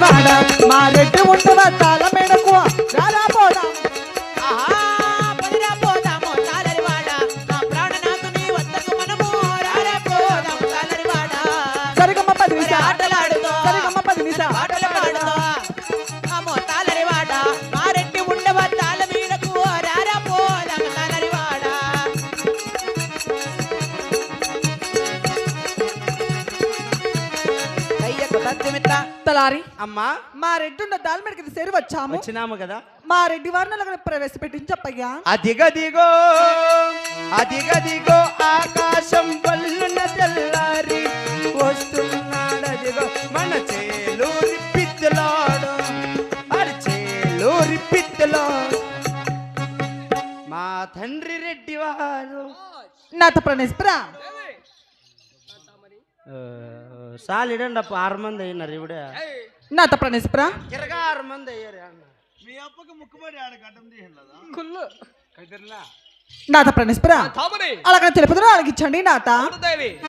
వాడ మా రెడ్డి ఉండవ తాళ మేడకు రారా పోదాం సరిగమ్మ 10 నిమిషాలు ఆటలాడుతో సరిగమ్మ 10 నిమిషాలు ఆటలు పాడుతో అమ్మో తాళరి వాడ మా రెడ్డి ఉండవ తాళ మేడకు రారా పోదాం తాళరి వాడ తలారి అమ్మా మా రెడ్డి ఉన్న దాల్ మేడకి సేరి వచ్చాము వచ్చినాము కదా మా రెడ్డి వారిని అక్కడ ప్రవేశపెట్టించి చెప్పయ్యా అదిగదిగో అదిగదిగో ఆకాశం వల్లున తెల్లారి వస్తున్నాడదిగో మన చేలూరి పిత్తలాడు అది చేలూరి పిత్తలాడు మా తండ్రి రెడ్డి వారు నాతో ప్రణేశ్వరా సాలిడండి 6 మంది అయినారు ఇవిడే నాతో ప్రణేశ్వరా ఇరగా 6 మంది అయ్యారు అన్న మీ అప్పకి ముక్కుబడి ఆడ గడ్డం తీయలేదా కుళ్ళు నాతో ప్రణేశ్వరా అలాగని తెలుపుతున్నా అలాగిచ్చండి నాత